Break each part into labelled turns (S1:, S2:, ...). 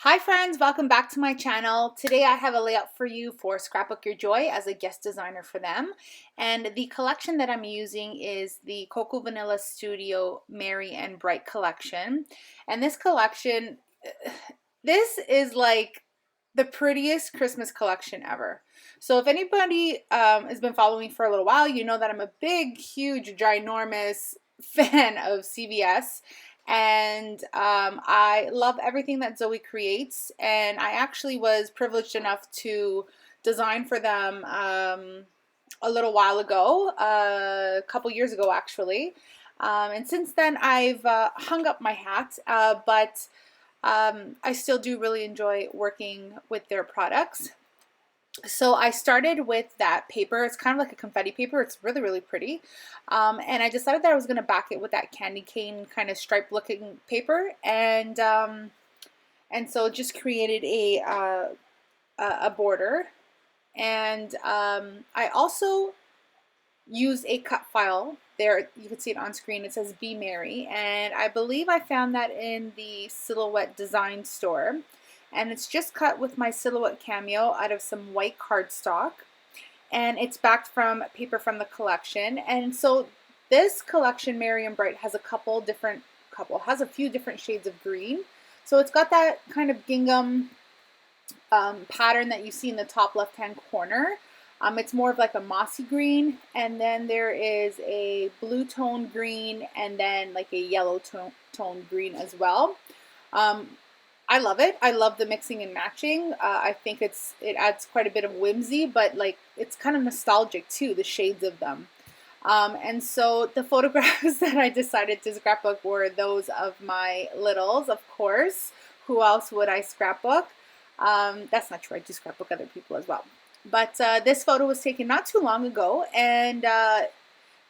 S1: Hi friends, welcome back to my channel. Today I have a layout for you for Scrapbook Your Joy as a guest designer for them. And the collection that I'm using is the Cocoa Vanilla Studio Merry and Bright collection. And this collection, this is like the prettiest Christmas collection ever. So if anybody has been following me for a little while, you know that I'm a big, huge, ginormous fan of CVS. And I love everything that Zoe creates, and I actually was privileged enough to design for them a little while ago, a couple years ago actually, and since then I've hung up my hat, but I still do really enjoy working with their products. So I started with that paper. It's kind of like a confetti paper. It's really, really pretty. And I decided that I was going to back it with that candy cane kind of stripe looking paper. And so just created a border. And I also used a cut file. There, you can see it on screen. It says Be Merry. And I believe I found that in the Silhouette Design store. And it's just cut with my Silhouette Cameo out of some white cardstock, and it's backed from paper from the collection. And so this collection, Merry and Bright, has has a few different shades of green. So it's got that kind of gingham pattern that you see in the top left hand corner. It's more of like a mossy green, and then there is a blue tone green, and then like a yellow tone green as well. I love it. I love the mixing and matching. I think it adds quite a bit of whimsy, but like it's kind of nostalgic too, the shades of them. And so the photographs that I decided to scrapbook were those of my littles, of course. Who else would I scrapbook? That's not true. I do scrapbook other people as well. But this photo was taken not too long ago, and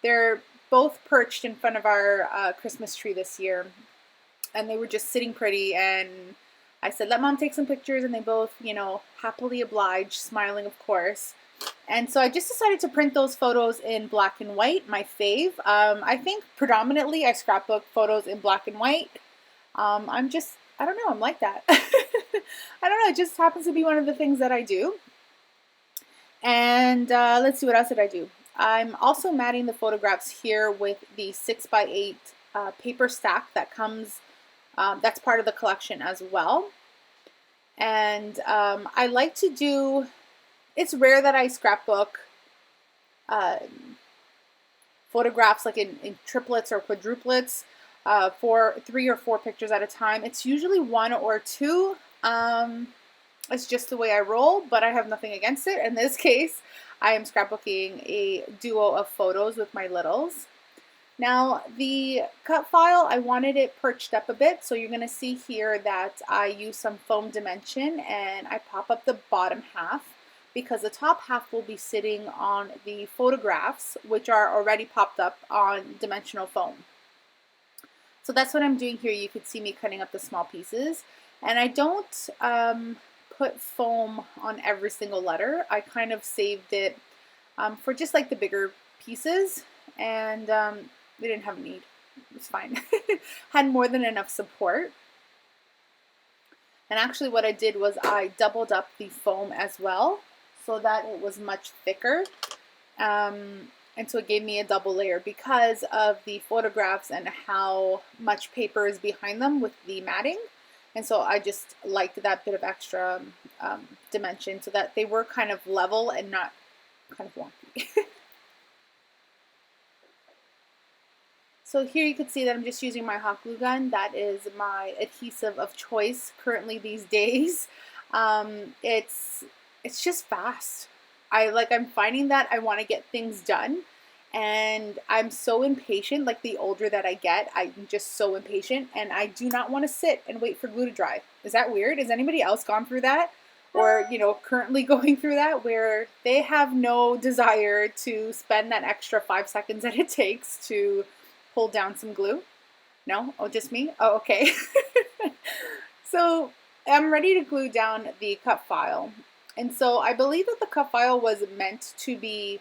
S1: they're both perched in front of our Christmas tree this year. And they were just sitting pretty, and I said, let mom take some pictures, and they both, happily obliged, smiling, of course. And so I just decided to print those photos in black and white, my fave. I think predominantly I scrapbook photos in black and white. I don't know, I'm like that. I don't know, it just happens to be one of the things that I do. And let's see, what else did I do? I'm also matting the photographs here with the 6x8 paper stack that comes. That's part of the collection as well. And I like to do, it's rare that I scrapbook photographs like in triplets or quadruplets for 3 or 4 pictures at a time. It's usually 1 or 2. It's just the way I roll, but I have nothing against it. In this case, I am scrapbooking a duo of photos with my littles. Now, the cut file, I wanted it perched up a bit, so you're going to see here that I use some foam dimension, and I pop up the bottom half because the top half will be sitting on the photographs, which are already popped up on dimensional foam. So that's what I'm doing here. You could see me cutting up the small pieces, and I don't put foam on every single letter. I kind of saved it for just like the bigger pieces, and we didn't have a need. It was fine. Had more than enough support. And actually what I did was I doubled up the foam as well so that it was much thicker. And so it gave me a double layer because of the photographs and how much paper is behind them with the matting. And so I just liked that bit of extra dimension so that they were kind of level and not kind of wonky. So here you can see that I'm just using my hot glue gun. That is my adhesive of choice currently these days. It's just fast. I'm finding that I want to get things done, and I'm so impatient. Like the older that I get, I'm just so impatient, and I do not want to sit and wait for glue to dry. Is that weird? Has anybody else gone through that? Or, currently going through that, where they have no desire to spend that extra 5 seconds that it takes to pull down some glue? No? Oh, just me? Oh, okay. So I'm ready to glue down the cut file. And so I believe that the cut file was meant to be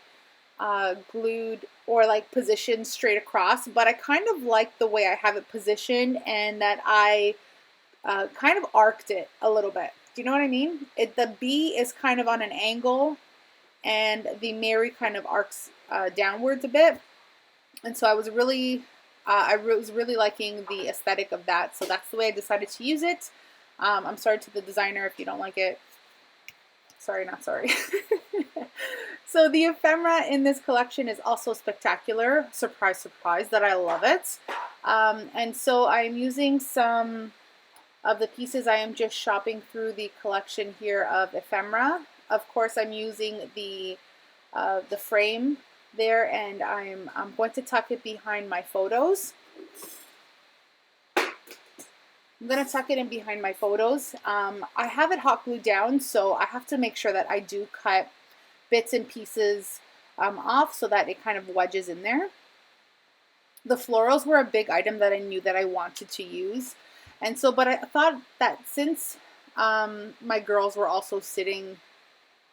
S1: glued or like positioned straight across, but I kind of like the way I have it positioned, and that I kind of arced it a little bit. Do you know what I mean? The B is kind of on an angle, and the Mary kind of arcs downwards a bit. And so I was really liking the aesthetic of that. So that's the way I decided to use it. I'm sorry to the designer if you don't like it. Sorry, not sorry. So the ephemera in this collection is also spectacular. Surprise, surprise, that I love it. And so I'm using some of the pieces. I am just shopping through the collection here of ephemera. Of course, I'm using the frame there, and I'm going to tuck it behind my photos. I'm going to tuck it in behind my photos. I have it hot glued down, so I have to make sure that I do cut bits and pieces off so that it kind of wedges in there. The florals were a big item that I knew that I wanted to use. And so, but I thought that since my girls were also sitting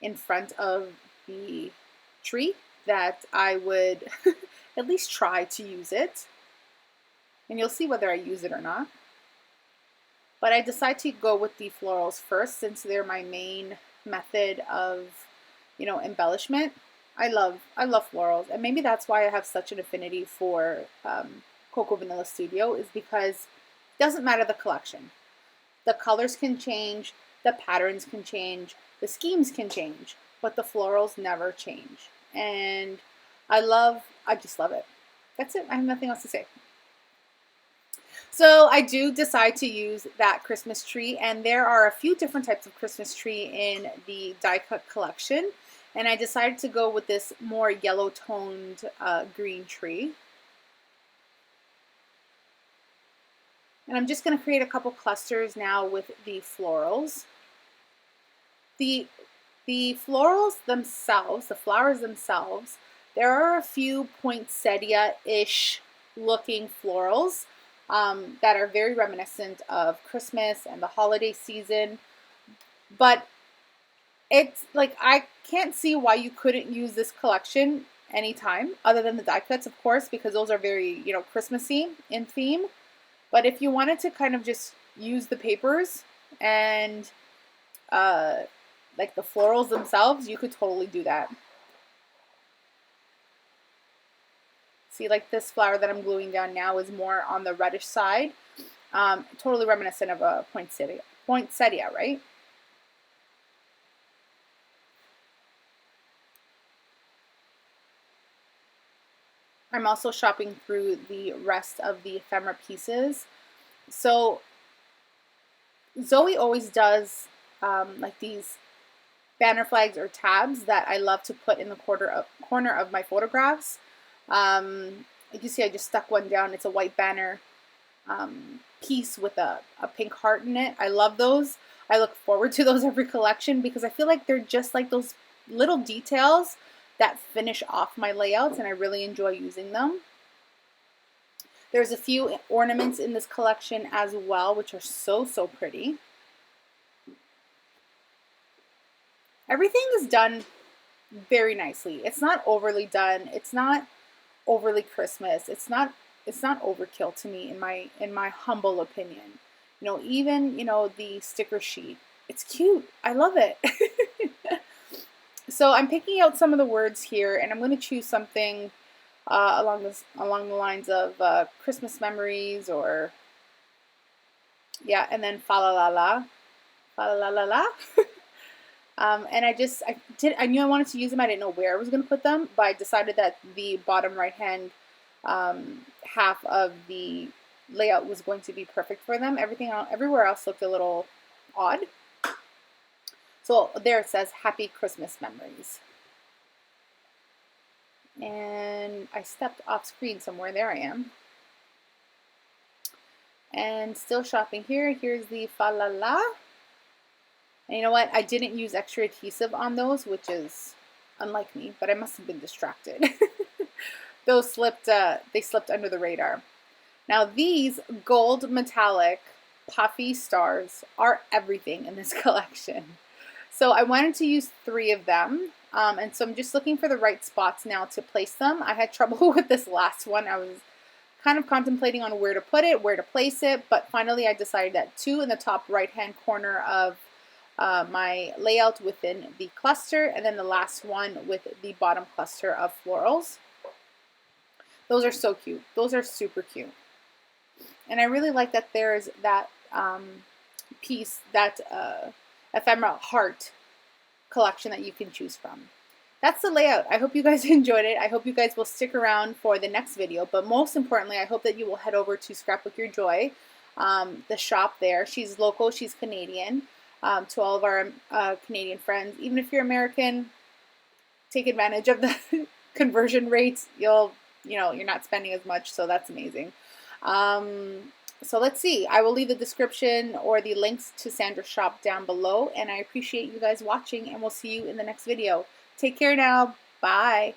S1: in front of the tree, that I would at least try to use it. And you'll see whether I use it or not. But I decided to go with the florals first since they're my main method of, you know, embellishment. I love florals, and maybe that's why I have such an affinity for Cocoa Vanilla Studio, is because it doesn't matter the collection. The colors can change, the patterns can change, the schemes can change, but the florals never change. And I just love it. That's it. I have nothing else to say. So I do decide to use that Christmas tree, and there are a few different types of Christmas tree in the die cut collection, and I decided to go with this more yellow toned green tree. And I'm just going to create a couple clusters now with the florals. The florals themselves, the flowers themselves, there are a few poinsettia-ish looking florals that are very reminiscent of Christmas and the holiday season. But it's like, I can't see why you couldn't use this collection anytime, other than the die cuts, of course, because those are very, you know, Christmassy in theme. But if you wanted to kind of just use the papers and like the florals themselves, you could totally do that. See, like this flower that I'm gluing down now is more on the reddish side. Totally reminiscent of a poinsettia, right? I'm also shopping through the rest of the ephemera pieces. So Zoe always does like these banner flags or tabs that I love to put in the corner of my photographs. You can see I just stuck one down. It's a white banner piece with a pink heart in it. I love those. I look forward to those every collection because I feel like they're just like those little details that finish off my layouts, and I really enjoy using them. There's a few ornaments in this collection as well, which are so pretty. Everything is done very nicely. It's not overly done. It's not overly Christmas. It's not overkill to me in my humble opinion. You know, even, you know, the sticker sheet. It's cute. I love it. So I'm picking out some of the words here, and I'm going to choose something along the lines of Christmas memories, or yeah, and then fa la la la, fa la la la. And I knew I wanted to use them. I didn't know where I was going to put them, but I decided that the bottom right hand half of the layout was going to be perfect for them. Everywhere else looked a little odd. So there it says Happy Christmas Memories. And I stepped off screen somewhere. There I am. And still shopping here. Here's the fa la la. And you know what? I didn't use extra adhesive on those, which is unlike me, but I must have been distracted. Those slipped, they slipped under the radar. Now these gold metallic puffy stars are everything in this collection. So I wanted to use 3 of them. And so I'm just looking for the right spots now to place them. I had trouble with this last one. I was kind of contemplating on where to put it, where to place it, but finally I decided that 2 in the top right-hand corner of my layout within the cluster, and then the last one with the bottom cluster of florals. Those are so cute. Those are super cute. And I really like that there's that piece, that ephemera heart collection that you can choose from. That's the layout. I hope you guys enjoyed it. I hope you guys will stick around for the next video. But most importantly, I hope that you will head over to Scrapbook Your Joy, the shop there. She's local. She's Canadian. To all of our Canadian friends, even if you're American, take advantage of the conversion rates. You're not spending as much, so that's amazing. So let's see. I will leave the description or the links to Sandra's shop down below, and I appreciate you guys watching, and we'll see you in the next video. Take care now. Bye.